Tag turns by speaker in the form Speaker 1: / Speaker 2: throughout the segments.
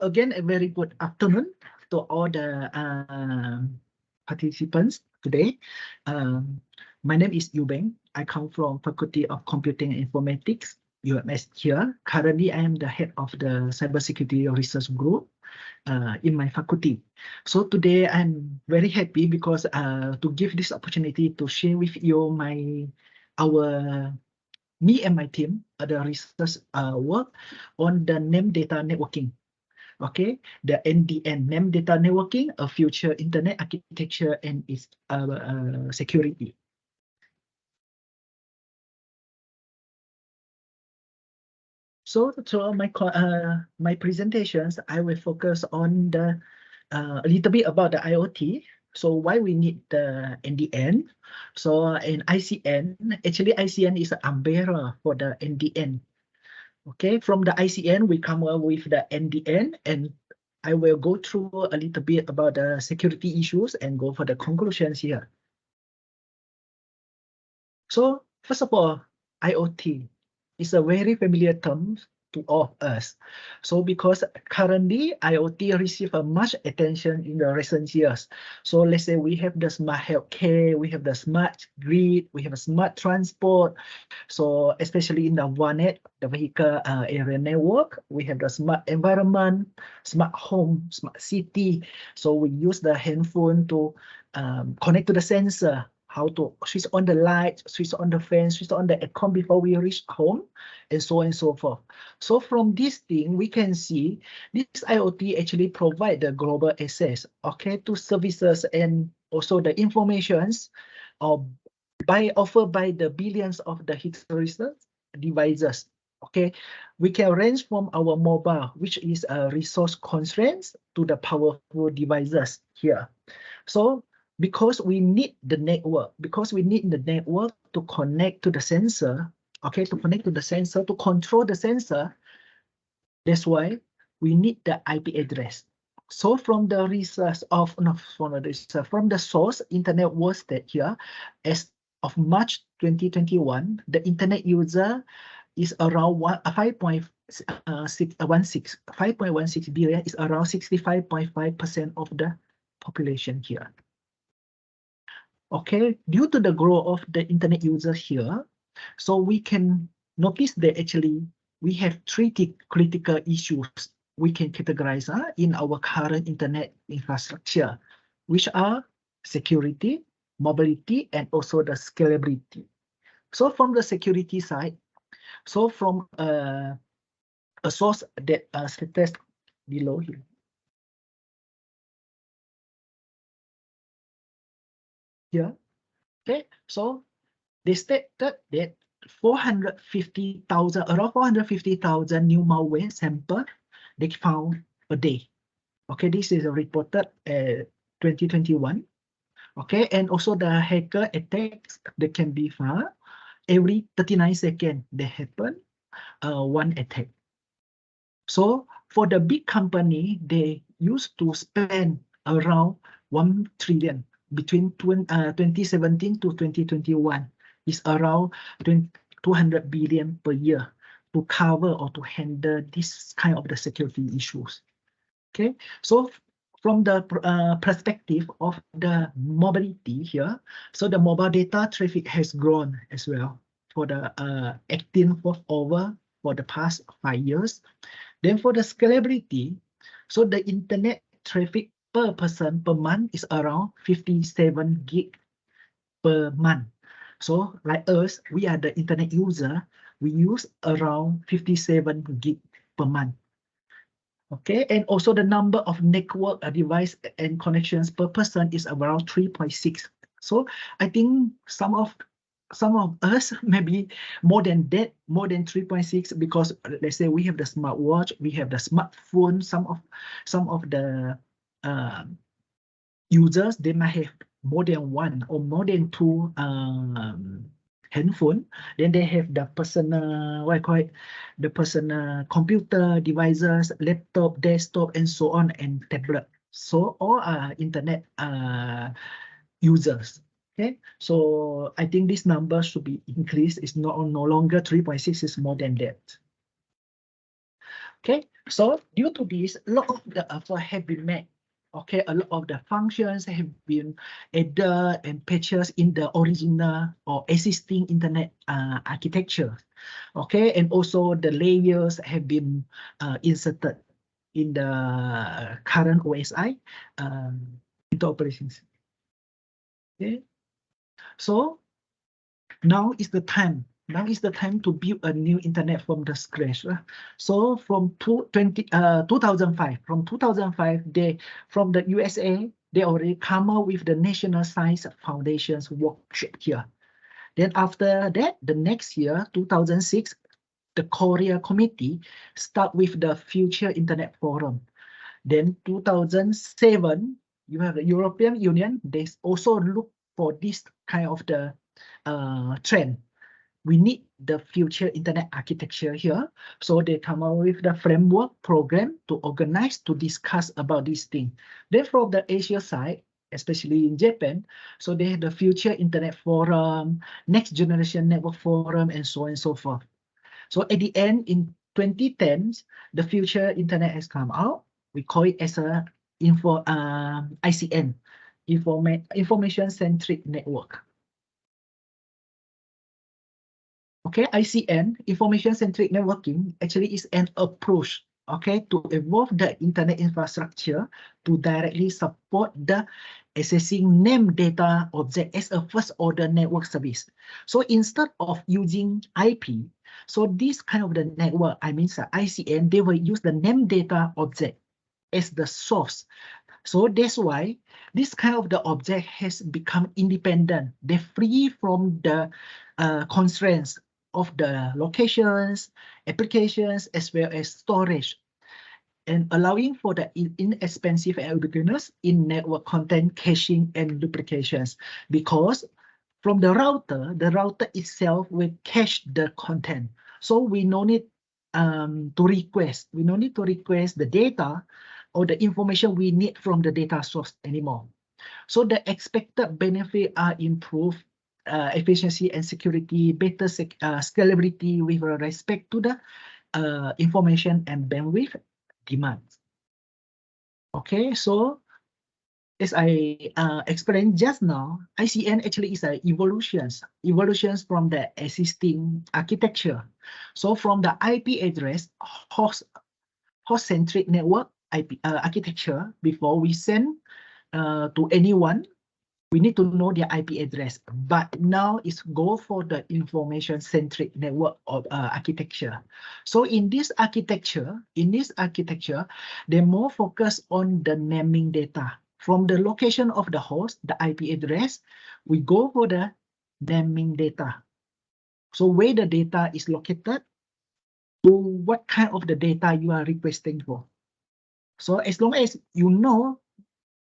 Speaker 1: again, a very good afternoon to all the participants today. My name is Yu Beng. I come from Faculty of Computing and Informatics, UMS here. Currently, I am the head of the Cybersecurity Research Group in my faculty. So today, I'm very happy because to give this opportunity to share with you me and my team, the research work on the name data networking. Okay, the NDN, name data networking, a future internet architecture and its security. So throughout my presentations, I will focus on a little bit about the IoT. So why we need the NDN? So in ICN, actually ICN is an umbrella for the NDN. Okay, from the ICN, we come up with the NDN, and I will go through a little bit about the security issues and go for the conclusions here. So first of all, IoT is a very familiar term to all of us. So because currently IoT receive much attention in the recent years. So let's say we have the smart healthcare, we have the smart grid, we have a smart transport. So especially in the OneNet, the vehicle area network, we have the smart environment, smart home, smart city. So we use the handphone to connect to the sensor, how to switch on the light, switch on the fan, switch on the aircon before we reach home, and so on and so forth. So from this thing, we can see this IoT actually provide the global access, okay, to services and also the informations offered by the billions of the historical devices. Okay, we can range from our mobile, which is a resource constraints, to the powerful devices here. So because we need the network, to connect to the sensor, okay, to connect to the sensor, to control the sensor, that's why we need the IP address. So from the research of, from the source, internet was that here, as of March 2021, the internet user is around 5.16 billion, is around 65.5% of the population here. Okay, due to the growth of the internet users here, so we can notice that actually we have three critical issues we can categorize in our current internet infrastructure, which are security, mobility, and also the scalability. So from the security side, so from a source that stated below here. Yeah. Okay, so they stated that around 450,000 new malware samples they found a day. Okay, this is reported 2021. Okay, and also the hacker attacks that can be found every 39 seconds. They happen one attack. So for the big company, they used to spend around 1 trillion between 2017 to 2021. Is around 200 billion per year to cover or to handle this kind of the security issues. Okay, so from the perspective of the mobility here, so the mobile data traffic has grown as well for the 18th over for the past 5 years. Then for the scalability, so the internet traffic per person per month is around 57 gig per month. So like us, we are the internet user, we use around 57 gig per month. Okay, and also the number of network device and connections per person is around 3.6. So I think some of us maybe more than that, more than 3.6, because let's say we have the smartwatch, we have the smartphone. Some of the users, they might have more than one or more than two handphone. Then they have the personal, what I call it, the personal computer devices, laptop, desktop, and so on, and tablet. So all are internet users. Okay, so I think this number should be increased. It's no longer 3.6, it's more than that. Okay, so due to this, a lot of the effort have been made. Okay, a lot of the functions have been added and patches in the original or existing internet architecture. Okay, and also the layers have been inserted in the current OSI into operations. Okay, so now is the time. Now is the time to build a new internet from the scratch. So from 2005, from 2005, from the USA, they already come up with the National Science Foundation's workshop here. Then after that, the next year, 2006, the Korea Committee start with the Future Internet Forum. Then 2007, you have the European Union. They also look for this kind of the trend. We need the future internet architecture here. So they come up with the framework program to organize, to discuss about this thing. Then from the Asia side, especially in Japan, so they have the Future Internet Forum, Next Generation Network Forum, and so on and so forth. So at the end, in 2010, the Future Internet has come out. We call it as a ICN, Information-Centric Network. Okay, ICN, Information-Centric Networking, actually is an approach, okay, to evolve the internet infrastructure to directly support the accessing named data object as a first-order network service. So instead of using IP, so this kind of the network, I mean ICN, they will use the named data object as the source. So that's why this kind of the object has become independent. They're free from the constraints of the locations, applications, as well as storage, and allowing for the inexpensive and ubiquitous in network content caching and duplications. Because from the router itself will cache the content. So we no need to request. We no need to request the data or the information we need from the data source anymore. So the expected benefit are improved efficiency and security, better scalability with respect to the information and bandwidth demands. Okay, so as I explained just now, ICN actually is evolutions from the existing architecture. So from the IP address host-centric network IP architecture, before we send to anyone, we need to know their IP address. But now it's go for the information-centric network of architecture. So in this architecture, they more focus on the naming data. From the location of the host, the IP address, we go for the naming data. So where the data is located, to what kind of the data you are requesting for. So as long as you know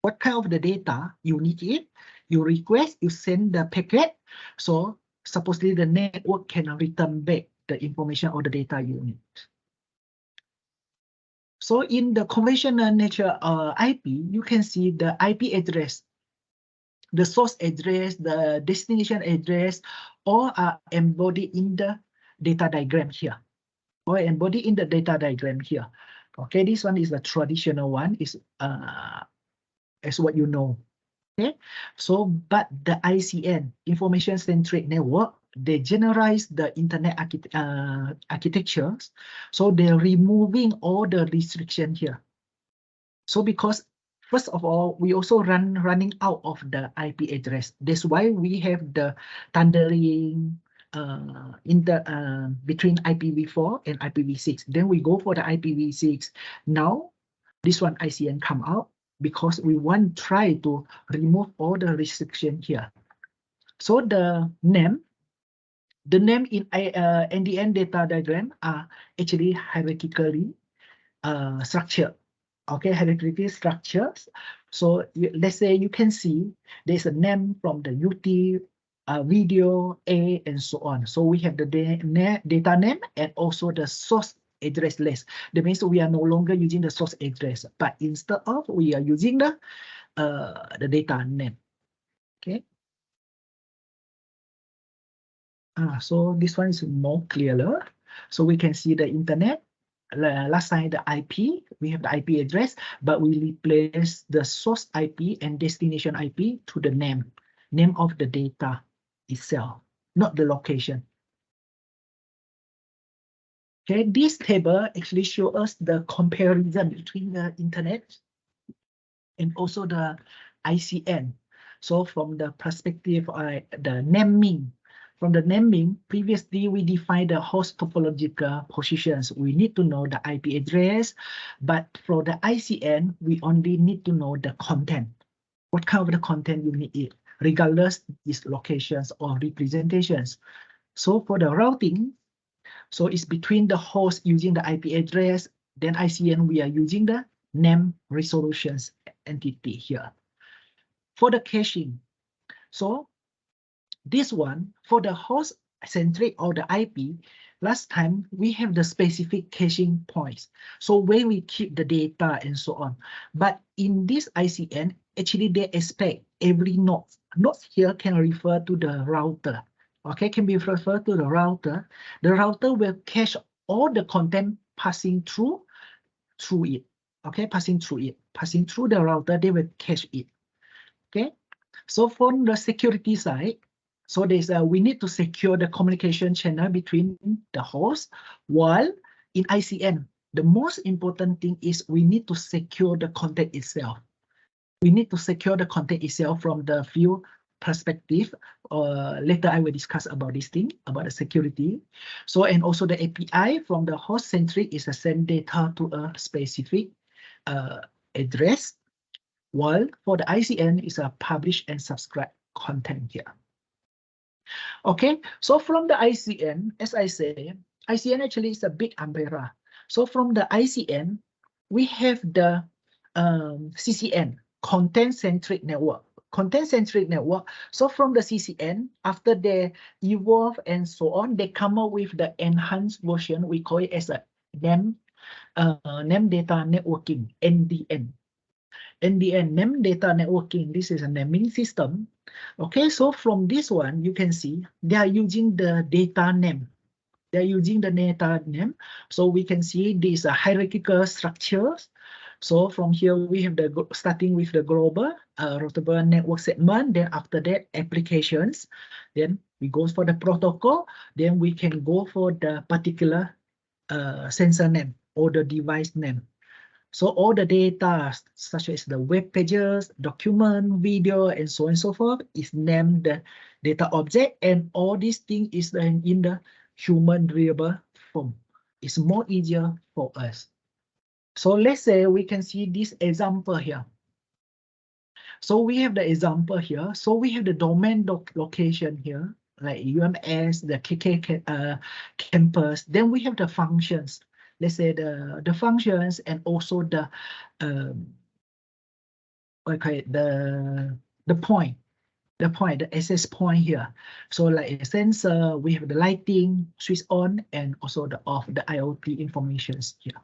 Speaker 1: what kind of the data you need it, you request, you send the packet. So supposedly the network can return back the information or the data you need. So in the conventional nature IP, you can see the IP address, the source address, the destination address, all are embodied in the data diagram here. Or embodied in the data diagram here. Okay, this one is the traditional one, is as what you know. Okay, so but the ICN, Information-Centric Network, they generalize the internet architectures. So they're removing all the restriction here. So because first of all, we also running out of the IP address. That's why we have the thundering in the between IPv4 and IPv6. Then we go for the IPv6. Now this one ICN come out because we want to try to remove all the restriction here. So the name in NDN data diagram are actually hierarchically structured. Okay, hierarchical structures. So let's say you can see there's a name from the UT, video, A, and so on. So we have the data name and also the source address list. That means we are no longer using the source address, but instead of we are using the data name. Okay. So this one is more clearer. So we can see the internet. last time the IP, we have the IP address, but we replace the source IP and destination IP to the name of the data itself, not the location. Okay, this table actually shows us the comparison between the internet and also the ICN. So from the perspective of the naming, from the naming, previously we defined the host topological positions. We need to know the IP address, but for the ICN, we only need to know the content. What kind of the content you need it, regardless its locations or representations. So for the routing, so it's between the host using the IP address, then ICN, we are using the name resolutions entity here. For the caching, so this one, for the host centric or the IP, last time we have the specific caching points. So where we keep the data and so on. But in this ICN, actually they expect every node. Nodes here can refer to the router. Okay, can be referred to the router. The router will cache all the content passing through it. Okay, passing through the router, they will cache it. Okay, so from the security side, so there's we need to secure the communication channel between the host, while in ICN, the most important thing is we need to secure the content itself. We need to secure the content itself from the few perspective. Later I will discuss about this thing, about the security. So, and also the API from the host centric is to send data to a specific address, while for the ICN is a publish and subscribe content here. Okay, so from the ICN, as I say, ICN actually is a big umbrella. So from the ICN, we have the CCN, content-centric network. Content-centric network. So from the CCN, after they evolve and so on, they come up with the enhanced version. We call it as a name data networking, NDN. NDN, name data networking. This is a naming system. Okay, so from this one, you can see they are using the data name. They're using the data name. So we can see these are hierarchical structures. So from here, we have the starting with the global routable network segment. Then after that, applications. Then we go for the protocol. Then we can go for the particular sensor name or the device name. So all the data, such as the web pages, document, video, and so on and so forth, is named the data object, and all these things is in the human readable form. It's more easier for us. So let's say we can see this example here. So we have the example here. So we have the domain location here, like UMS, the KK campus. Then we have the functions. Let's say the functions and also the point, the access point here. So like a sensor, we have the lighting, switch on, and also the off, the IoT informations here.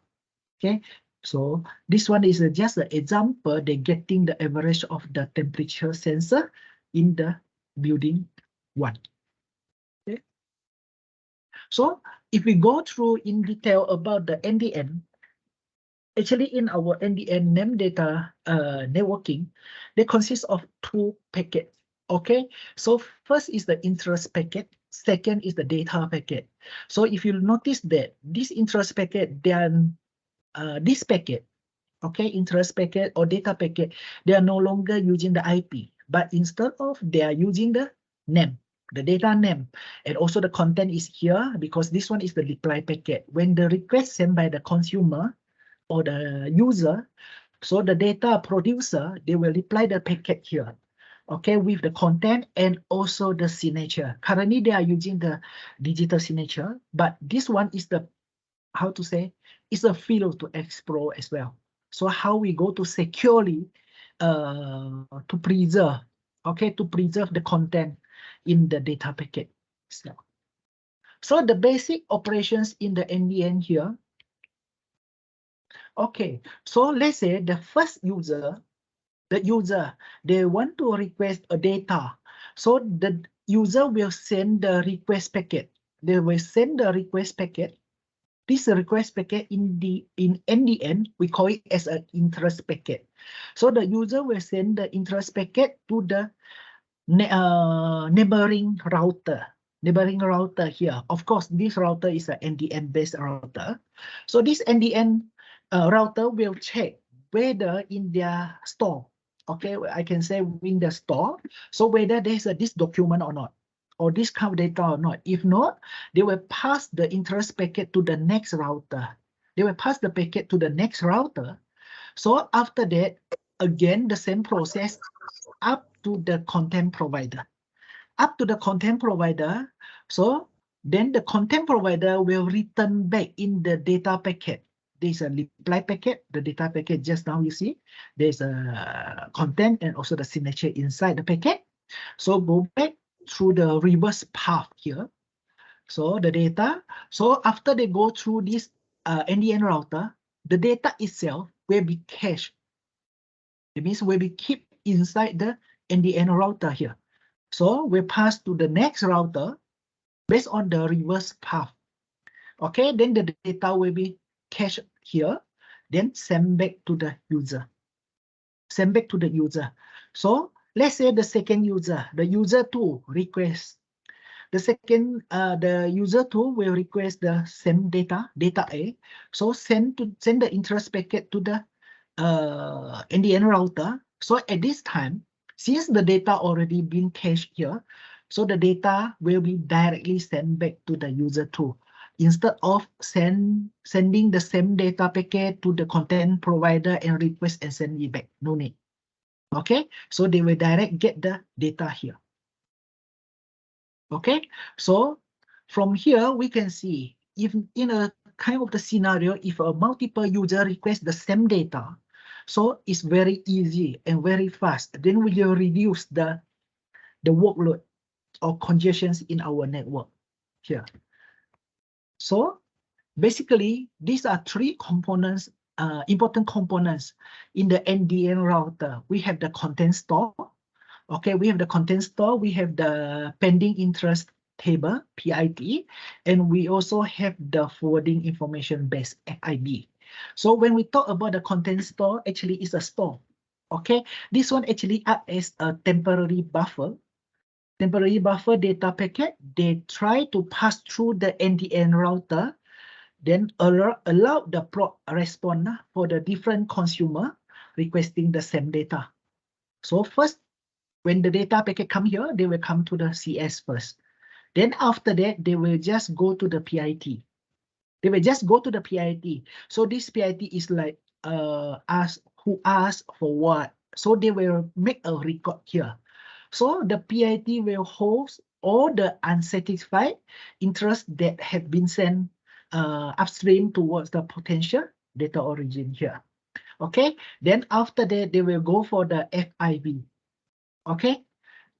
Speaker 1: Okay, so this one is just an example. They're getting the average of the temperature sensor in the building one. Okay, so if we go through in detail about the NDN, actually in our NDN name data networking, they consist of two packets. Okay, so first is the interest packet, second is the data packet. So if you notice that this interest packet, then this packet, okay, interest packet or data packet, they are no longer using the IP, but instead of they are using the name, the data name, and also the content is here because this one is the reply packet. When the request sent by the consumer or the user, so the data producer, they will reply the packet here, okay, with the content and also the signature. Currently, they are using the digital signature, but this one is the, how to say, it's a field to explore as well. So how we go to securely to preserve, okay, to preserve the content in the data packet. So the basic operations in the NDN here. Okay, so let's say the first user, they want to request a data. So the user will send the request packet. They will send the request packet. this request packet in NDN, we call it as an interest packet. So the user will send the interest packet to the neighboring router. Neighboring router here. Of course, this router is an NDN-based router. So this NDN router will check whether in their store, okay, I can say in the store, so whether there's this document or not, or this kind of data or not. If not, they will pass the interest packet to the next router. They will pass the packet to the next router. So after that, again, the same process up to the content provider. Up to the content provider. So then the content provider will return back in the data packet. There's a reply packet, the data packet just now you see. There's a content and also the signature inside the packet. So go back through the reverse path here. So the data. So after they go through this NDN router, the data itself will be cached. It means will be kept inside the NDN router here. So we pass to the next router based on the reverse path. Okay, then the data will be cached here, then send back to the user. Send back to the user. So let's say the second user, the user 2 requests. The second, the user 2 will request the same data, data A. So send the interest packet to the NDN router. So at this time, since the data already been cached here, so the data will be directly sent back to the user 2 instead of sending the same data packet to the content provider and request and send it back. No need. Okay, so they will direct get the data here. Okay, so from here we can see if in a kind of the scenario, if a multiple user request the same data, so it's very easy and very fast. Then we will reduce the workload or congestions in our network here. So basically, these are three components, important components in the NDN router. We have the content store. Okay, we have the content store. We have the pending interest table, PIT, and we also have the forwarding information based FIB. So when we talk about the content store, actually it's a store. Okay, this one actually acts as a temporary buffer. Temporary buffer data packet. They try to pass through the NDN router, then allow the responder for the different consumer requesting the same data. So first, when the data packet come here, they will come to the CS first. Then after that, they will just go to the PIT. They will just go to the PIT. So this PIT is like who asked for what. So they will make a record here. So the PIT will host all the unsatisfied interest that have been sent upstream towards the potential data origin here. Okay, then after that, they will go for the FIB. Okay,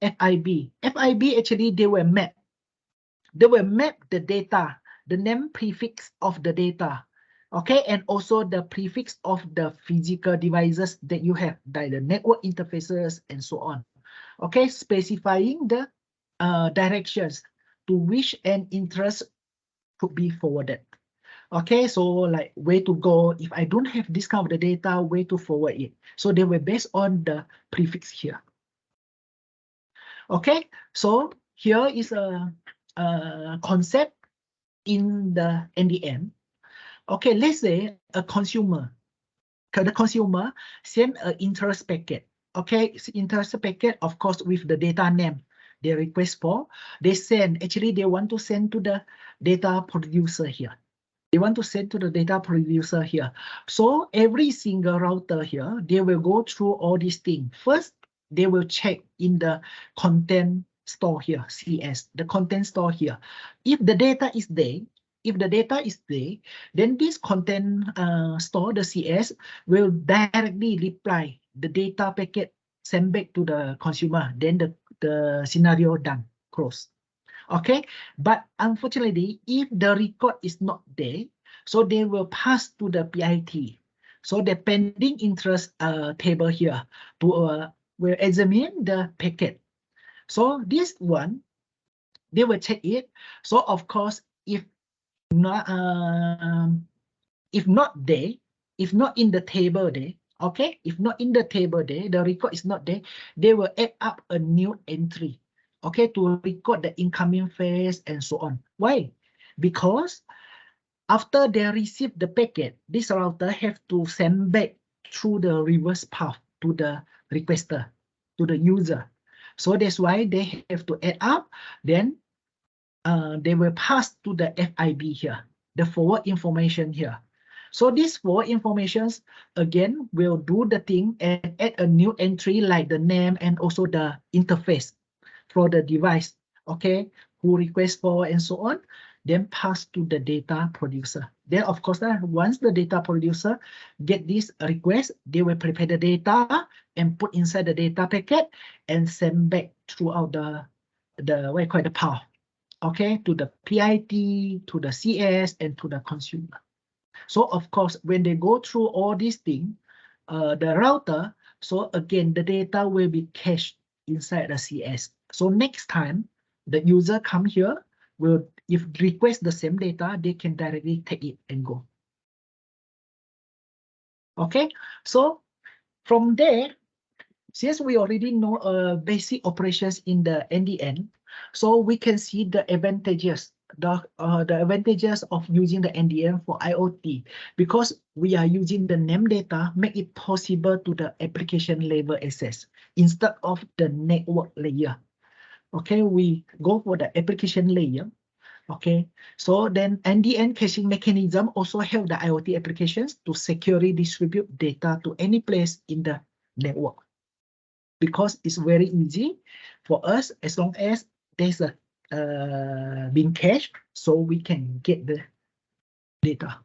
Speaker 1: FIB. FIB actually they will map the data, the name prefix of the data, okay, and also the prefix of the physical devices that you have, like the network interfaces and so on. Okay, specifying the directions to which an interest could be forwarded. Okay, so like where to go if I don't have this kind of the data, where to forward it. So they were based on the prefix here. Okay, so here is a concept in the NDN. Okay, let's say a consumer, the consumer send an interest packet. Okay, interest packet, of course, with the data name they request for. They send, actually they want to send to the data producer here. They want to send to the data producer here. So every single router here, they will go through all these things. First, they will check in the content store here, CS, the content store here. If the data is there, then this content store, the CS, will directly reply the data packet sent back to the consumer. Then the scenario done, close. Okay, but unfortunately, if the record is not there, so they will pass to the PIT. So the pending interest table here to will examine the packet. So this one, they will check it. So of course, if not, if not there, if not in the table there, okay, if not in the table there, the record is not there, they will add up a new entry, okay, to record the incoming phase and so on. Why? Because after they receive the packet, this router have to send back through the reverse path to the requester, to the user. So that's why they have to add up, then they will pass to the FIB here, the forward information here. So this forward informations again will do the thing and add a new entry like the name and also the interface for the device, okay, who requests for and so on, then pass to the data producer. Then of course, once the data producer get this request, they will prepare the data and put inside the data packet and send back throughout the what you call the path, okay, to the PIT, to the CS, and to the consumer. So of course, when they go through all these things, the router, so again, the data will be cached inside the CS. So next time the user come here, will if request the same data, they can directly take it and go. Okay, so from there, since we already know basic operations in the NDN, so we can see the advantages, the advantages of using the NDN for IoT, because we are using the name data, make it possible to the application level access instead of the network layer. Okay, we go for the application layer. Okay, so then NDN caching mechanism also help the IoT applications to securely distribute data to any place in the network, because it's very easy for us as long as there's a being cached, so we can get the data.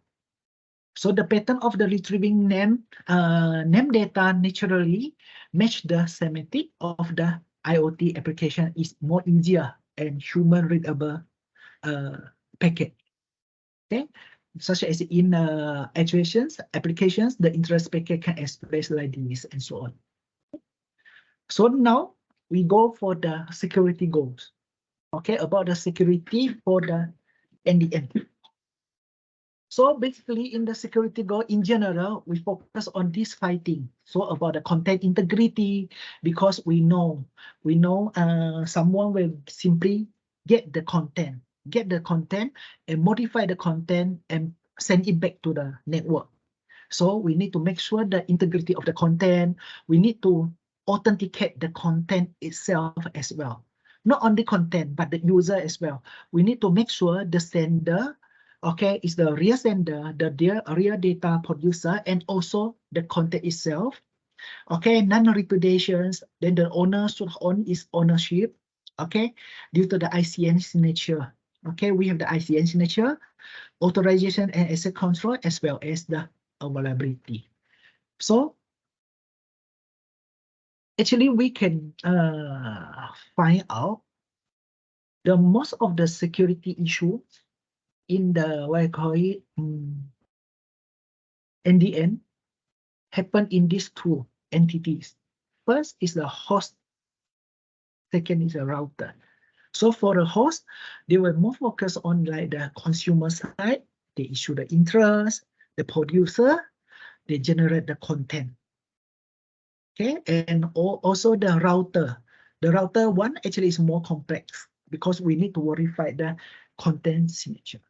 Speaker 1: So the pattern of the retrieving name data naturally match the semantic of the IoT application is more easier and human readable packet. Okay, such as in applications, the interest packet can express like this and so on. So now we go for the security goals. Okay, about the security for the NDN. So basically in the security goal in general, we focus on this 5 things. So about the content integrity, because we know someone will simply get the content and modify the content and send it back to the network. So we need to make sure the integrity of the content. We need to authenticate the content itself as well. Not only content, but the user as well. We need to make sure the sender, okay, is the real sender, the real data producer, and also the content itself. Okay, non-repudiations, then the owner should own its ownership, okay, due to the ICN signature. Okay, we have the ICN signature, authorization and asset control, as well as the availability. So actually we can find out the most of the security issue in the what I call it NDN happen in these 2 entities. First is the host, second is the router. So for the host, they were more focused on like the consumer side. They issue the interest, the producer, they generate the content. Okay, and also the router. The router one actually is more complex because we need to verify the content signature.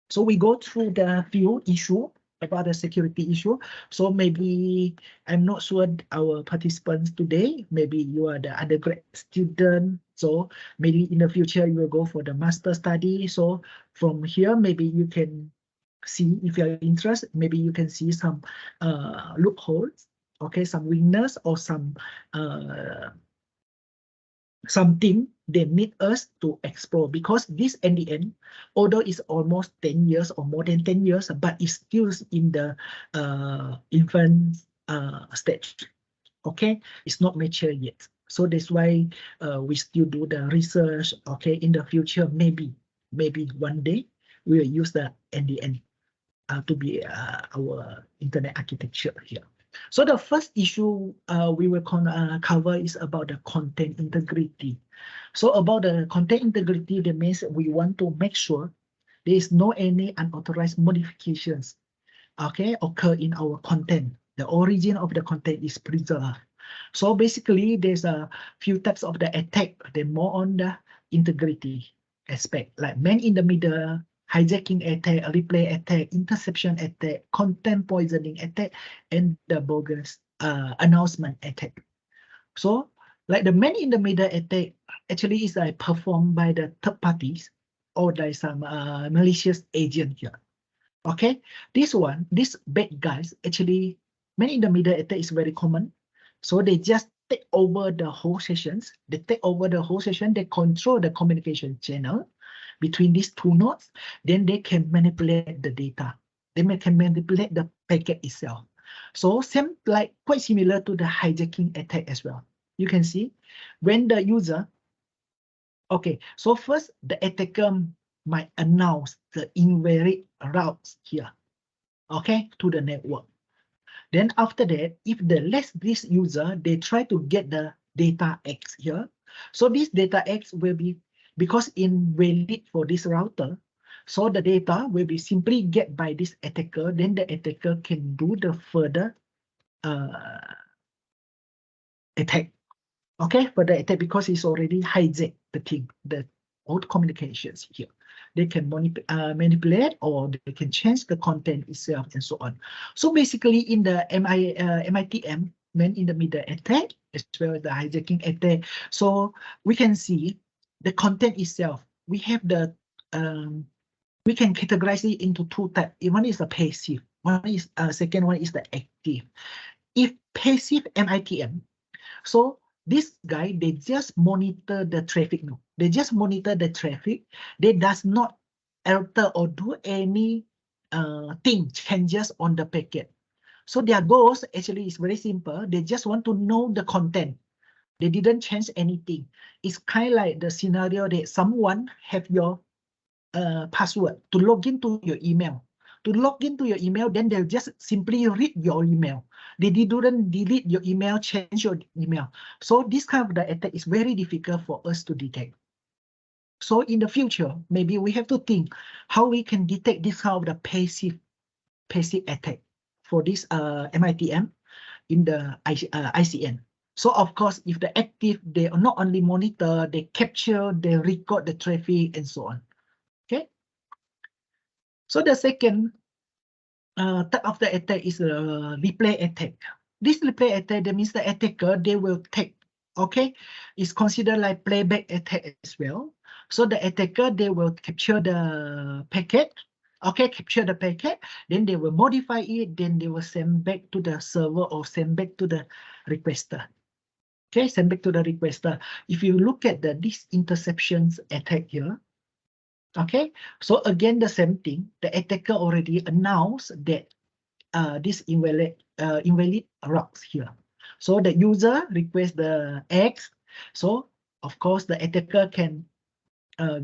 Speaker 1: So we go through the few issue about the security issue. So maybe I'm not sure our participants today, maybe you are the undergrad student. So maybe in the future you will go for the master study. So from here, maybe you can see if you're interested, maybe you can see some loopholes, okay, some weakness or something they need us to explore, because this NDN, although it's almost 10 years or more than 10 years, but it's still in the infant stage. Okay, it's not mature yet. So that's why we still do the research. Okay, in the future, maybe one day we will use the NDN to be our internet architecture here. So the first issue we will cover is about the content integrity. So about the content integrity, that means we want to make sure There is no any unauthorized modifications, okay, occur in our content. The origin of the content is preserved. So basically, there's a few types of the attack. They're more on the integrity aspect, like man-in-the-middle, hijacking attack, replay attack, interception attack, content poisoning attack, and the bogus announcement attack. So, like the man-in-the-middle attack actually is performed by the third parties or by some malicious agent here. Okay, this bad guys actually, man-in-the-middle attack is very common. So they just take over the whole sessions. They take over the whole session. They control the communication channel between these two nodes. Then they can manipulate the data. Can manipulate the packet itself. So same, like quite similar to the hijacking attack as well. You can see when the user, okay, so first the attacker might announce the invalid routes here, okay, to the network. Then after that, if this user, they try to get the data X here. So this data X will be, because invalid for this router, so the data will be simply get by this attacker, then the attacker can do the further attack. Okay, further attack, because it's already hijacked the thing, the old communications here. They can manipulate, or they can change the content itself and so on. So basically in the MITM, man-in-the-middle attack, as well as the hijacking attack, so we can see the content itself. We have the, we can categorize it into two types. One is the passive, one is, second one is the active. If passive MITM, so this guy, they just monitor the traffic. No, they just monitor the traffic. They does not alter or do any changes on the packet. So their goals actually is very simple. They just want to know the content. They didn't change anything. It's kind of like the scenario that someone have your password to log into your email. To log into your email, then they'll just simply read your email. They didn't delete your email, change your email. So this kind of the attack is very difficult for us to detect. So in the future, maybe we have to think how we can detect this kind of the passive attack for this MITM in the ICN. So of course, if the active, they not only monitor, they capture, they record the traffic and so on. Okay. So the second type of the attack is a replay attack. This replay attack, that means the attacker, they will take, okay, it's considered like playback attack as well. So the attacker, they will capture the packet, okay, capture the packet, then they will modify it, then they will send back to the server or send back to the requester. Okay, send back to the requester. If you look at this interceptions attack here, okay, so again, the same thing. The attacker already announced that this invalid routes here. So the user requests the X. So of course, the attacker can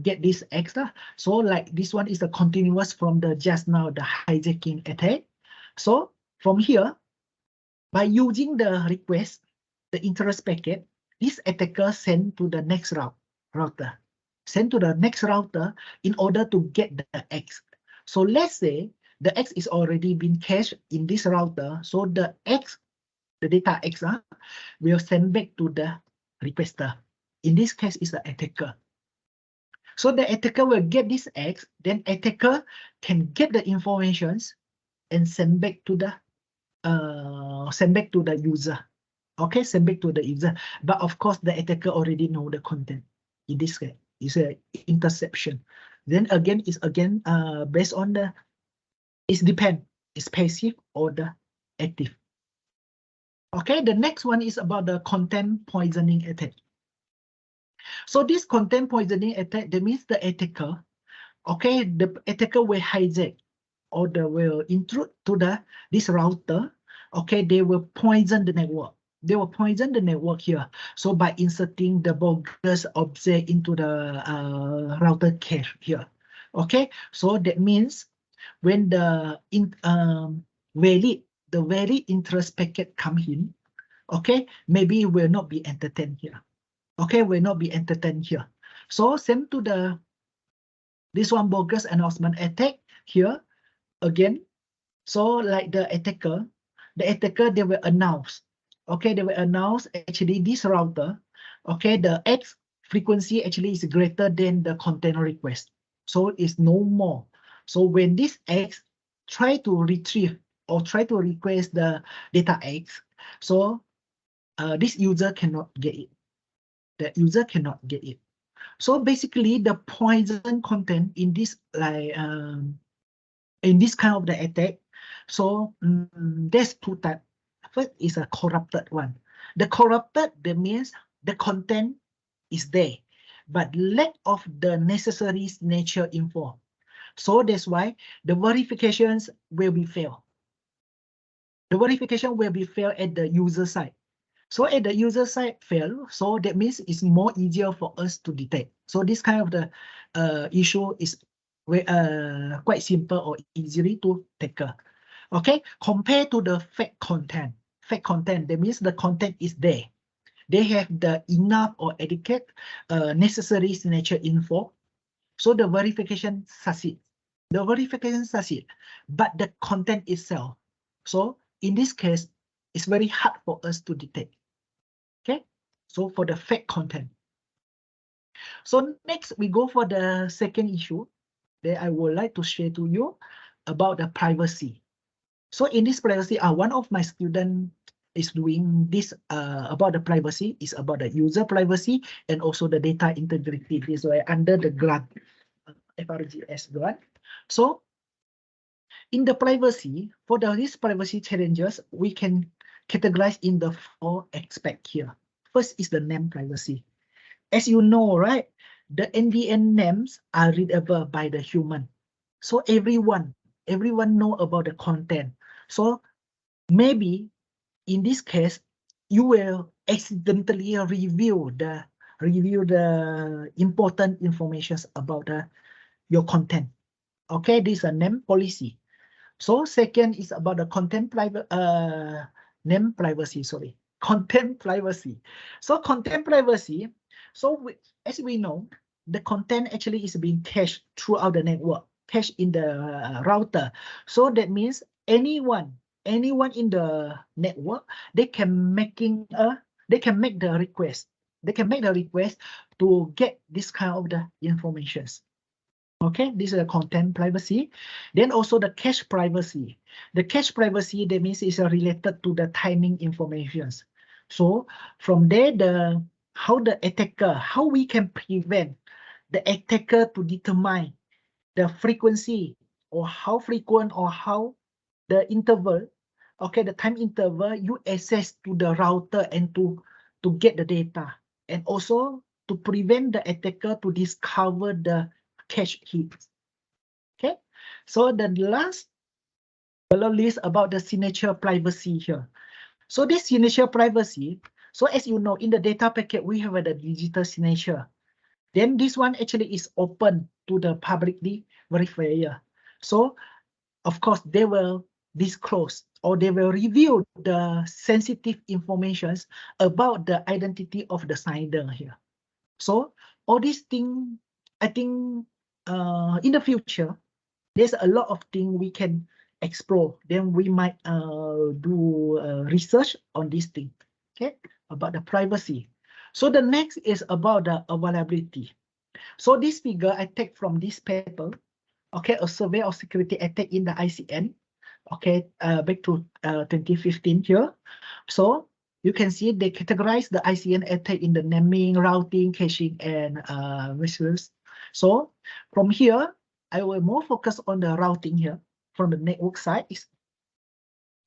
Speaker 1: get this X. So like this one is a continuous from the just now, the hijacking attack. So from here, by using the request, the interest packet, this attacker send to the next router. Send to the next router in order to get the X. So let's say the X is already been cached in this router. So the X, the data X, will send back to the requester. In this case, is the attacker. So the attacker will get this X, then attacker can get the informations and send back to the user. Okay, send back to the user. But of course, the attacker already know the content. In this case, it's an interception. Then again, it's again based on the, it depends, it's passive or the active. Okay, the next one is about the content poisoning attack. So this content poisoning attack, that means the attacker, okay, the attacker will hijack or they will intrude to this router. Okay, they will poison the network. They will poison the network here. So by inserting the bogus object into the router cache here. Okay, so that means when the valid interest packet come in, okay, maybe it will not be entertained here. Okay, will not be entertained here. So same to the This one bogus announcement attack here again. So like the attacker, they will announce. Okay, they will announce actually this router. Okay, the X frequency actually is greater than the content request. So it's no more. So when this X try to retrieve or try to request the data X, so this user cannot get it. The user cannot get it. So basically, the poison content in this in this kind of the attack. So there's two types. First is a corrupted one. The corrupted, that means the content is there, but lack of the necessary nature info. So that's why the verifications will be failed. The verification will be failed at the user side. So at the user side fail, so that means it's more easier for us to detect. So this kind of the issue is quite simple or easily to tackle. Okay, compared to the fake content. Fake content, that means the content is there. They have the enough or adequate necessary signature info. So the verification succeeds. The verification succeeds, but the content itself. So in this case, it's very hard for us to detect. Okay, so for the fake content. So next we go for the second issue that I would like to share to you about the privacy. So in this privacy, one of my students is doing this about the privacy, is about the user privacy and also the data integrity. This way under the grant, FRGS grant. So in the privacy, for these privacy challenges, we can categorize in the 4 aspects here. First is the name privacy. As you know, right, the NDN names are readable by the human. So everyone know about the content. So maybe in this case, you will accidentally review the important information about your content. Okay, this is a name policy. So second is about the content name privacy. Sorry, content privacy. So content privacy. So as we know, the content actually is being cached throughout the network, cached in the router. So that means anyone in the network, they can make the request. They can make the request to get this kind of the informations. Okay, this is a content privacy. Then also the cache privacy. The cache privacy, that means is related to the timing informations. So from there, how we can prevent the attacker to determine the frequency or how frequent or how the interval, okay, the time interval you access to the router and to get the data, and also to prevent the attacker to discover the cache hits. Okay, so the last below list about the signature privacy here. So this signature privacy, so as you know, in the data packet, we have the digital signature. Then this one actually is open to the publicly verifier. So of course, they will disclose or they will reveal the sensitive informations about the identity of the signer here. So all these things, I think in the future, there's a lot of things we can explore. Then we might do research on this thing, okay, about the privacy. So the next is about the availability. So this figure I take from this paper, okay, a survey of security attack in the ICN, okay, back to 2015 here. So you can see they categorize the ICN attack in the naming, routing, caching, and resources. So from here, I will more focus on the routing here from the network side.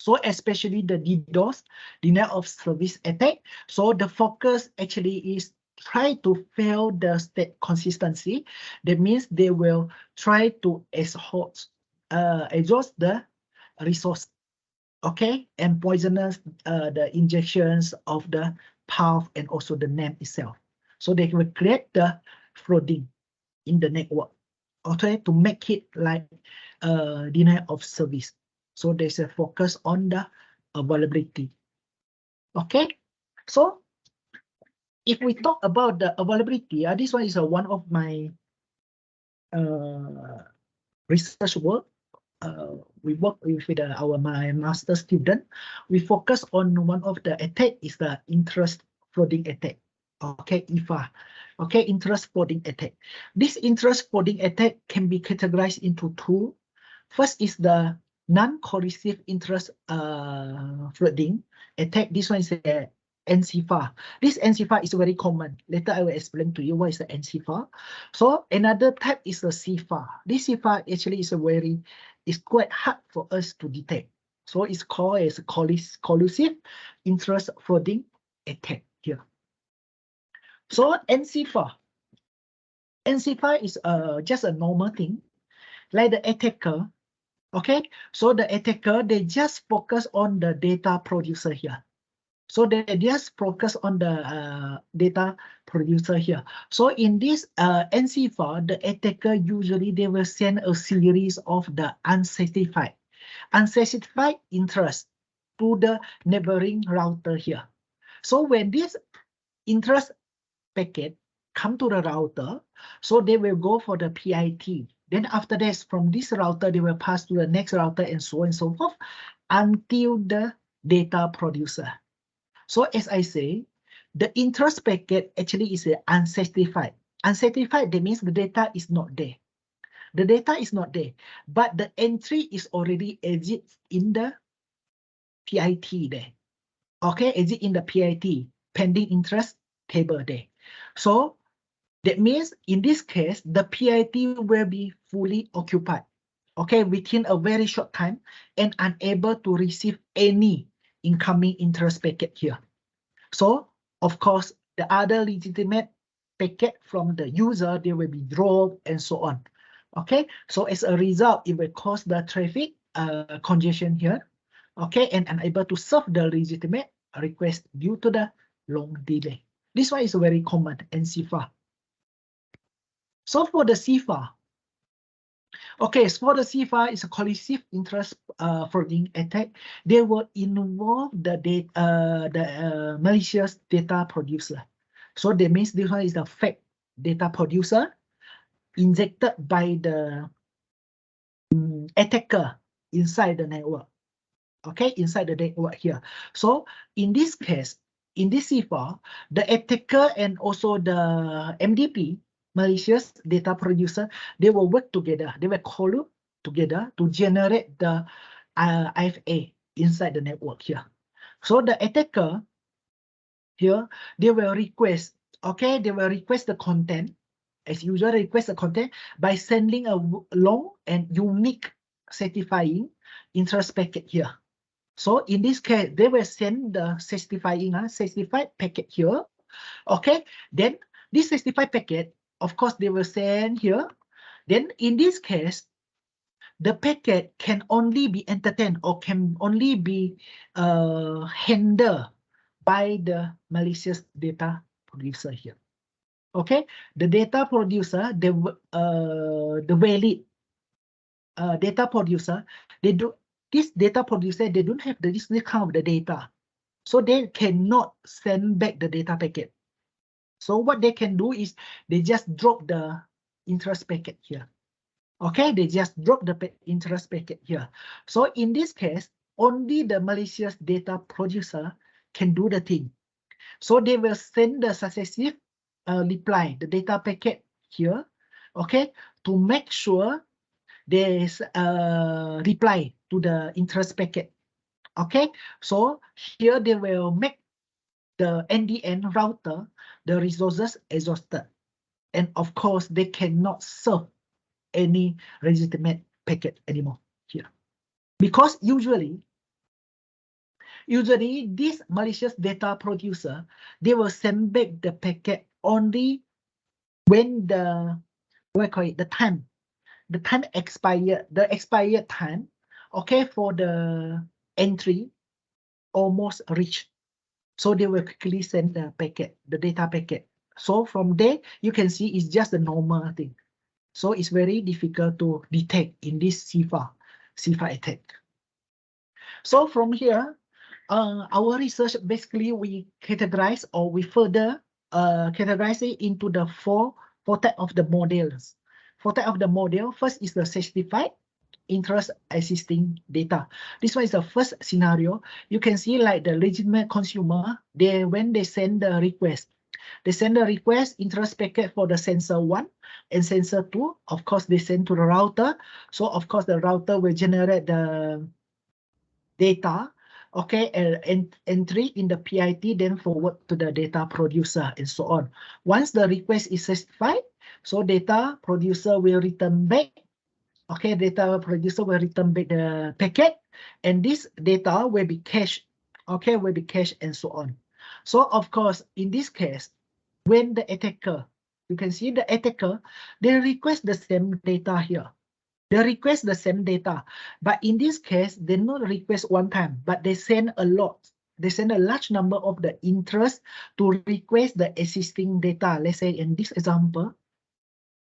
Speaker 1: So especially the DDoS, denial of service attack. So the focus actually is try to fail the state consistency. That means they will try to exhaust the resource, okay, and poisonous the injections of the path and also the name itself. So they will create the flooding in the network, okay, to make it like denial of service. So there's a focus on the availability. Okay, so if we talk about the availability, this one is one of my research work. We work with my master student. We focus on one of the attack is the interest flooding attack. Okay, IFA. Okay, interest flooding attack. This interest flooding attack can be categorized into two. First is the non-coercive interest flooding attack. This one is a NCFA. This NCFA is very common. Later I will explain to you what is the NCFA. So another type is the CFA. This CFA actually is it's quite hard for us to detect. So it's called as collusive interest flooding attack here. So NCFA is just a normal thing, like the attacker. Okay, so the attacker, they just focus on the data producer here. So they just focus on the data producer here. So in this NCFA, the attacker usually they will send a series of the unspecified interest to the neighboring router here. So when this interest packet come to the router, so they will go for the PIT. Then after this, from this router, they will pass to the next router and so on and so forth until the data producer. So as I say, the interest packet actually is unspecified. Unspecified, that means the data is not there. The data is not there, but the entry is already exit in the PIT there. Okay, exit in the PIT, pending interest table there. So that means in this case, the PIT will be fully occupied, okay, within a very short time and unable to receive any incoming interest packet here. So, of course, the other legitimate packet from the user, they will be dropped and so on. Okay, so as a result, it will cause the traffic congestion here, okay, and unable to serve the legitimate request due to the long delay. This one is very common in CFA. So for the CFA, okay, so for the CFA, it's a collusive interest flooding attack. They will involve the malicious data producer. So that means this one is the fake data producer injected by the attacker inside the network. Okay, inside the network here. So in this case, in this CFA, the attacker and also the MDP, malicious data producer, they will work together. They will collude together to generate the IFA inside the network here. So the attacker here, they will request, okay, they will request the content, as usual, request the content by sending a long and unique certifying interest packet here. So in this case, they will send the certified packet here. Okay, then this certified packet, of course, they will send here. Then in this case, the packet can only be entertained or can only be handled by the malicious data producer here. Okay, the data producer, the valid data producer, this data producer, they don't have this kind of the data. So they cannot send back the data packet. So what they can do is they just drop the interest packet here. Okay, they just drop the interest packet here. So in this case, only the malicious data producer can do the thing. So they will send the successive reply, the data packet here, okay, to make sure there's a reply to the interest packet. Okay, so here they will make the NDN router, the resources exhausted. And of course, they cannot serve any legitimate packet anymore here. Because usually this malicious data producer, they will send back the packet only when the time expired, the expired time, okay, for the entry almost reached. So they will quickly send the packet, the data packet. So from there, you can see it's just a normal thing. So it's very difficult to detect in this CFA attack. So from here, our research, basically we categorize or we further categorize it into the four types of the models. 4 type of the model. First is the certified interest assisting data. This one is the first scenario. You can see like the legitimate consumer, when they send the request, interest packet for the sensor 1 and sensor 2. Of course, they send to the router. So of course, the router will generate the data, okay, and entry in the PIT, then forward to the data producer and so on. Once the request is certified, so data producer will return back. Okay, data producer will return back the packet, and this data will be cached. Okay, will be cached and so on. So of course, in this case, when the attacker, you can see the attacker, they request the same data here. They request the same data, but in this case, they not request one time, but they send a lot. They send a large number of the interest to request the existing data. Let's say in this example,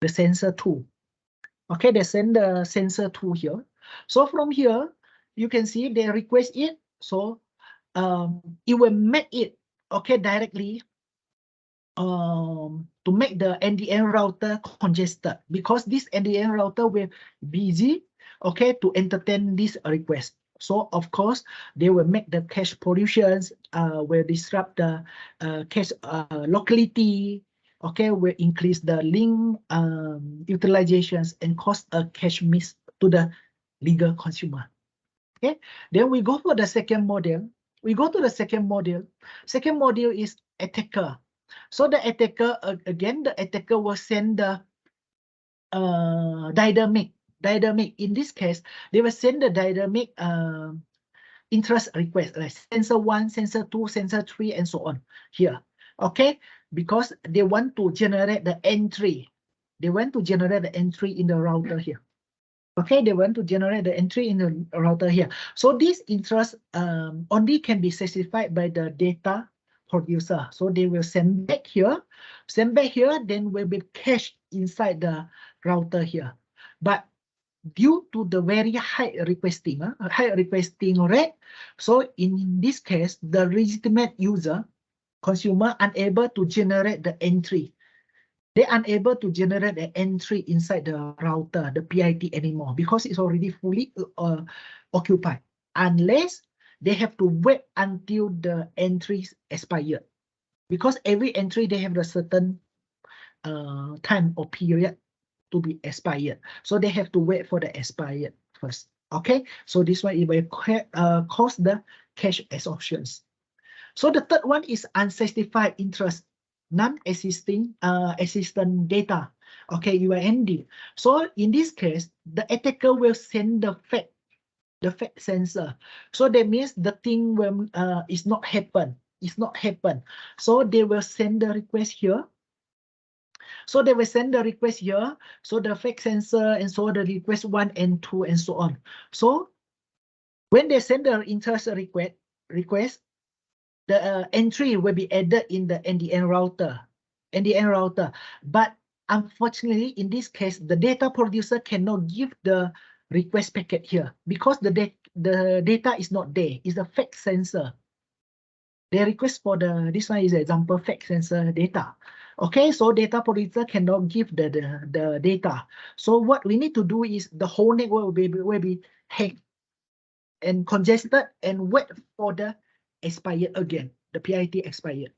Speaker 1: the sensor 2. Okay, they send the sensor 2 here. So from here, you can see they request it. So it will make it, okay, directly to make the NDN router congested, because this NDN router will busy, okay, to entertain this request. So of course, they will make the cache pollutions, will disrupt the cache locality, okay, will increase the link utilizations and cause a cache miss to the legal consumer. Okay, then we go for the second model. We go to the second model. Second model is attacker. So the attacker, again, the attacker will send the dynamic. In this case, they will send the dynamic interest request, like sensor 1, sensor 2, sensor 3, and so on here. Okay, because they want to generate the entry. They want to generate the entry in the router here. Okay, they want to generate the entry in the router here. So this interest only can be specified by the data producer. So they will send back here, then will be cached inside the router here. But due to the very high requesting rate, so in this case, the legitimate user, consumer, unable to generate the entry. They're unable to generate the entry inside the router, the PIT anymore, because it's already fully occupied, unless they have to wait until the entries expired. Because every entry, they have a certain time or period to be expired. So they have to wait for the expired first. Okay, so this one, it will cause the cache exhaustions. So the third one is unspecified interest, non-existing existent data. Okay, UIND. So in this case, the attacker will send the fact sensor. So that means the thing will is not happen. It's not happen. So they will send the request here. So they will send the request here. So the fake sensor, and so the request 1 and 2 and so on. So when they send the interest request, the entry will be added in the NDN router. But unfortunately, in this case, the data producer cannot give the request packet here because the data is not there. It's a fake sensor. They request for this one is example fake sensor data. Okay, so data producer cannot give the data. So what we need to do is the whole network will be hacked and congested and wait for the expired again, the PIT expired.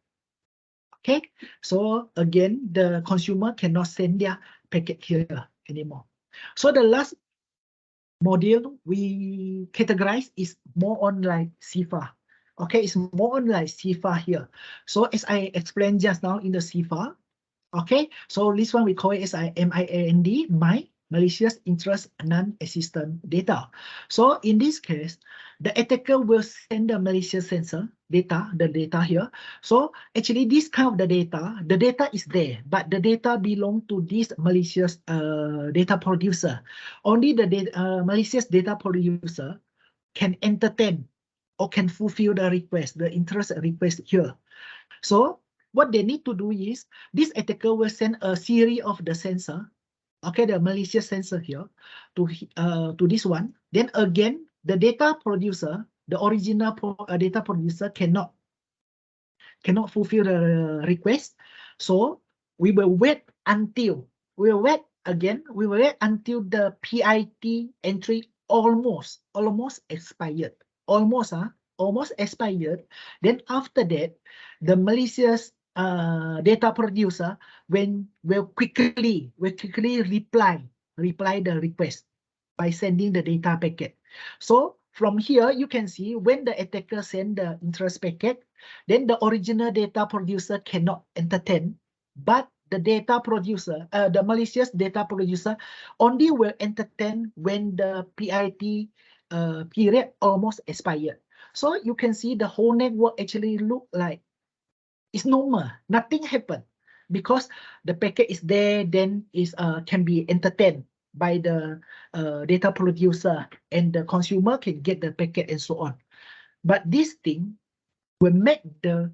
Speaker 1: Okay, so again, the consumer cannot send their packet here anymore. So the last module we categorize is more on like CIFAR. Okay, it's more on like CIFAR here. So as I explained just now in the CIFAR, okay, so this one we call it as MIAND, malicious interest non-existent data. So in this case, the attacker will send the malicious sensor data, the data here. So actually this kind of the data is there, but the data belong to this malicious data producer. Only the malicious data producer can entertain or can fulfill the request, the interest request here. So what they need to do is this attacker will send a series of the sensor, okay, the malicious sensor here to this one. Then again, the data producer, the original data producer cannot fulfill the request. So we will wait until again, we will wait until the PIT entry almost expired. Almost expired. Then after that, the malicious data producer will quickly reply the request by sending the data packet. So from here, you can see when the attacker send the interest packet, then the original data producer cannot entertain, but the data producer, the malicious data producer only will entertain when the PIT period almost expired. So you can see the whole network actually look like it's normal, nothing happened, because the packet is there, then is can be entertained by the data producer, and the consumer can get the packet and so on. But this thing will make the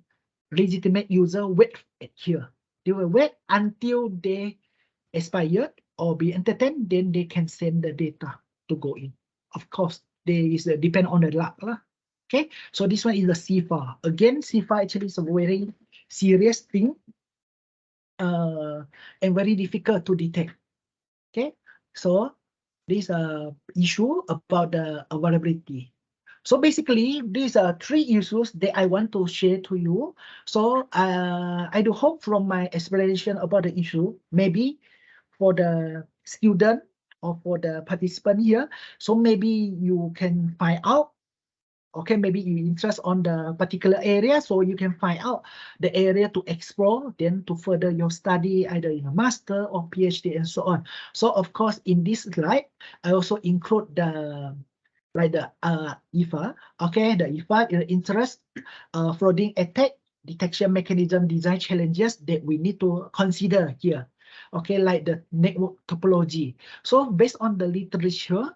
Speaker 1: legitimate user wait here. They will wait until they expired or be entertained, then they can send the data to go in. Of course, there is depend on the luck lah. Okay, so this one is the CIFAR. Again, CIFAR actually is a very serious thing and very difficult to detect. Okay, so this issue about the vulnerability. So basically, these are 3 issues that I want to share to you. So I do hope from my explanation about the issue, maybe for the student or for the participant here, so maybe you can find out, okay, maybe you interest on the particular area, so you can find out the area to explore, then to further your study, either in a master or PhD and so on. So of course, in this slide, I also include the IFA, okay, the IFA, the interest, frauding attack, detection mechanism, design challenges that we need to consider here, okay, like the network topology. So based on the literature,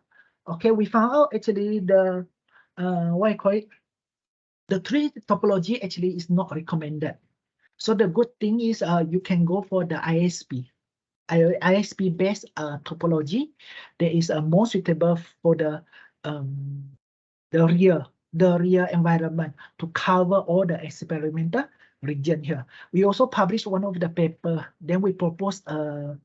Speaker 1: okay, we found out actually the what I call it, the 3 topology actually is not recommended. So the good thing is you can go for the ISP. ISP based topology that is more suitable for the real environment to cover all the experimental region here. We also published one of the paper. Then we proposed what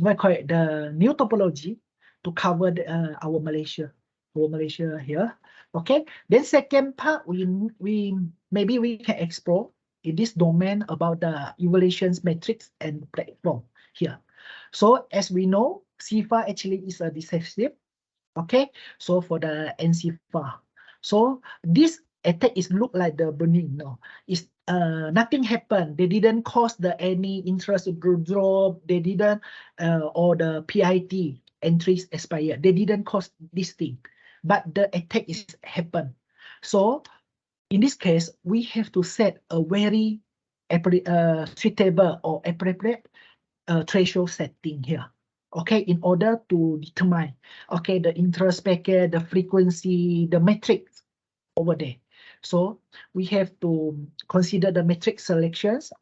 Speaker 1: I call it, the new topology to cover the, our Malaysia here. Okay. Then second part, we maybe we can explore in this domain about the evaluations matrix and platform here. So as we know, CIFAR actually is a deceptive. Okay, so for the NCFAR, so this attack is look like the burning. No, it's nothing happened. They didn't cause the any interest drop. They didn't or the PIT entries expire. They didn't cause this thing, but the attack is happened. So in this case, we have to set a very suitable or appropriate threshold setting here. Okay, in order to determine, okay, the interest packet, the frequency, the metrics over there. So we have to consider the metric selections.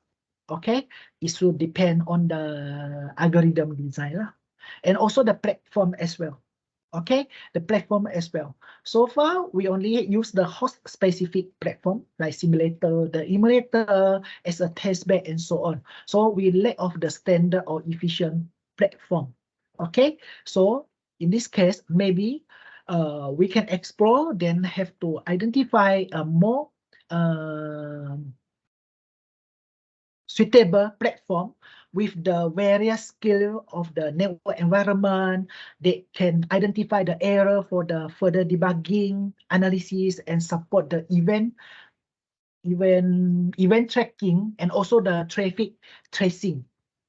Speaker 1: Okay, it should depend on the algorithm design and also the platform as well. Okay, the platform as well. So far, we only use the host-specific platform like simulator, the emulator as a testbed and so on. So we lack of the standard or efficient platform. Okay, so in this case, maybe we can explore, then have to identify a more suitable platform with the various skill of the network environment. They can identify the error for the further debugging, analysis, and support the event tracking, and also the traffic tracing.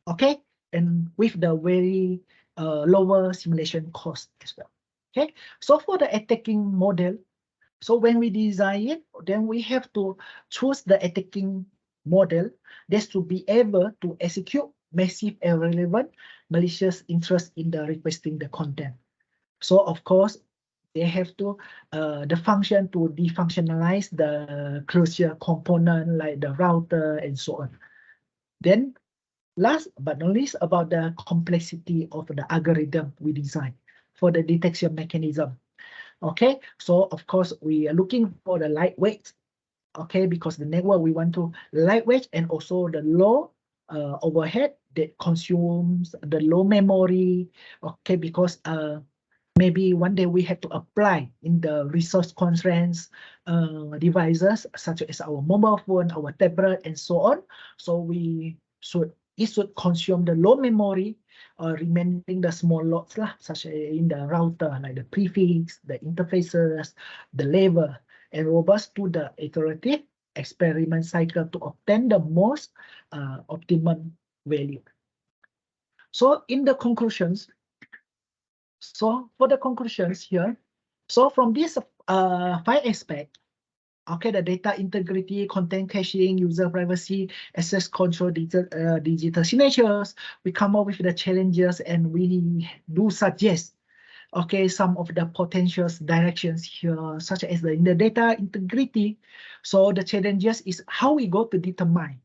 Speaker 1: Okay, and with the very lower simulation cost as well. Okay, so for the attacking model, so when we design it, then we have to choose the attacking model that's to be able to execute massive and relevant malicious interest in the requesting the content. So of course, they have to the function to defunctionalize the crucial component like the router and so on. Then last but not least, about the complexity of the algorithm we design for the detection mechanism. Okay, so of course we are looking for the lightweight. Okay, because the network we want to lightweight and also the low overhead that consumes the low memory, okay, because maybe one day we have to apply in the resource constraints devices such as our mobile phone, our tablet, and so on. So it should consume the low memory, remaining the small lots lah, such as in the router, like the prefix, the interfaces, the label, and robust to the iterative experiment cycle to obtain the most optimum value. So in the conclusions, so for the conclusions here, so from these 5 aspects, okay, the data integrity, content caching, user privacy, access control, digital signatures, we come up with the challenges and we do suggest, okay, some of the potential directions here, such as in the data integrity. So the challenges is how we go to determine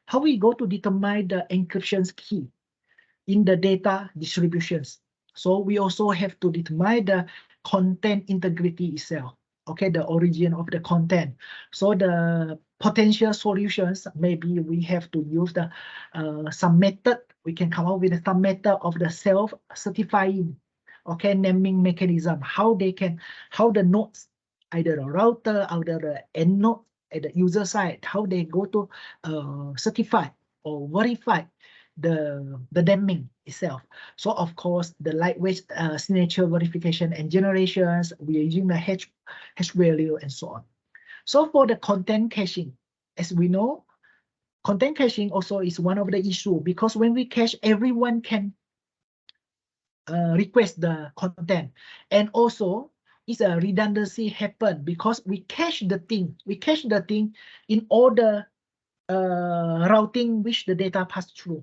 Speaker 1: the encryption key in the data distributions. So we also have to determine the content integrity itself, okay, the origin of the content. So the potential solutions, maybe we have to use the some method, we can come up with some method of the self-certifying, okay, naming mechanism, how the nodes, either the router, either the end node at the user side, how they go to certify or verify the naming itself. So of course, the lightweight signature verification and generations, we are using the hash value and so on. So for the content caching, as we know, content caching also is one of the issue, because when we cache, everyone can request the content, and also it's a redundancy happen because we cache the thing in order routing which the data pass through.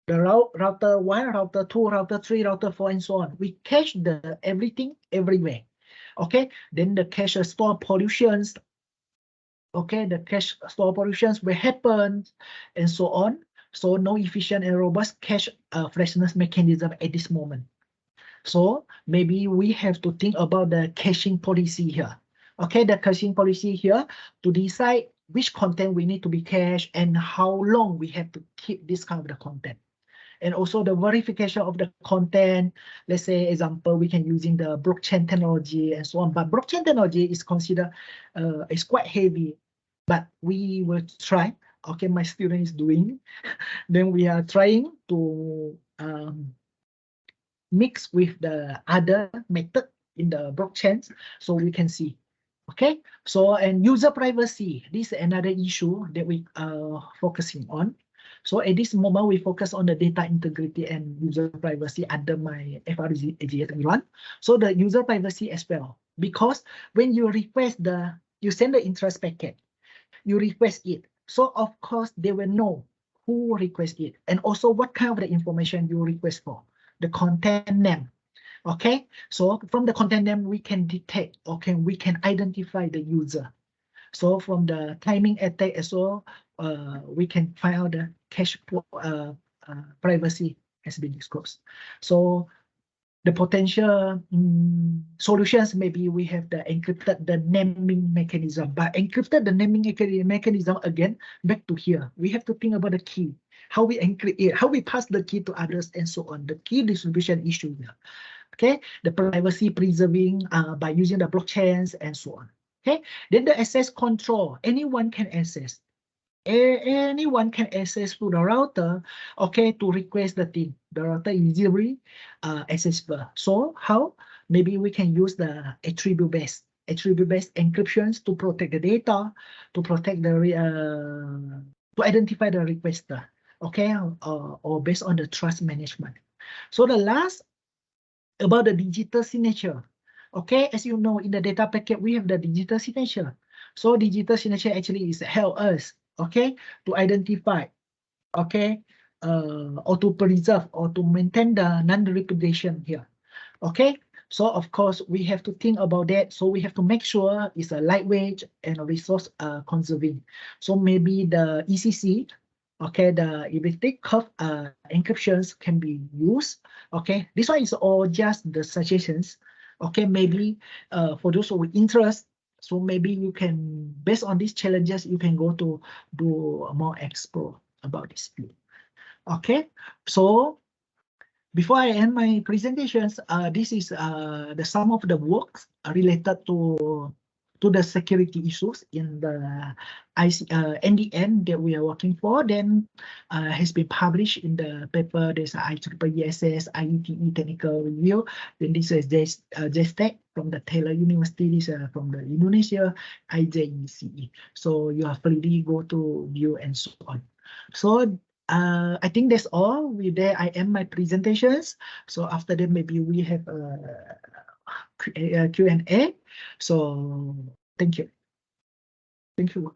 Speaker 1: The router 1, router 2, router 3, router 4, and so on. We cache the everything everywhere. Okay, then the cache store pollutions. Okay, the cache store pollutions will happen, and so on. So no efficient and robust cache freshness mechanism at this moment. So maybe we have to think about the caching policy here. Okay, the caching policy here to decide which content we need to be cached and how long we have to keep this kind of the content. And also the verification of the content. Let's say, example, we can using the blockchain technology and so on. But blockchain technology is considered is quite heavy. But we will try. Okay, my student is doing. Then we are trying to mix with the other method in the blockchains, so we can see. Okay, so and user privacy, this is another issue that we are focusing on. So at this moment, we focus on the data integrity and user privacy under my FRG AG1. So the user privacy as well, because when you request you send the interest packet, you request it. So of course, they will know who request it and also what kind of the information you request for, the content name. Okay, so from the content name, we can detect, okay, we can identify the user. So from the timing attack as well, we can find out the cache privacy has been disclosed. So the potential solutions, maybe we have the encrypted the naming mechanism, but encrypted the naming mechanism again, back to here. We have to think about the key, how we encrypt it, how we pass the key to others and so on, the key distribution issue here. Okay, the privacy preserving by using the blockchains and so on. Okay, then the access control, anyone can access. Anyone can access to the router, okay, to request the thing. The router is easily accessible. So how? Maybe we can use the attribute-based encryptions to protect the data, to protect the to identify the requester, okay, or based on the trust management. So the last about the digital signature. Okay, as you know, in the data packet, we have the digital signature. So digital signature actually is help us, okay, to identify, okay, or to preserve or to maintain the non-repudiation here. Okay, so of course, we have to think about that. So we have to make sure it's a lightweight and resource conserving. So maybe the ECC, okay, the elliptic curve encryptions can be used. Okay, this one is all just the suggestions. Okay, maybe for those who are interested, so maybe you can, based on these challenges, you can go to do more explore. about this field. Okay, so before I end my presentations, this is the some of the works related to the security issues in the NDN that we are working for. Then has been published in the paper. There's IEEE IETE technical review. Then this is JSTEC from the Taylor University. This is from the Indonesia IJECE. So you have freely go to view and so on. So I think that's all. With that, I end my presentations. So after that, maybe we have a Q&A. So thank you. Thank you.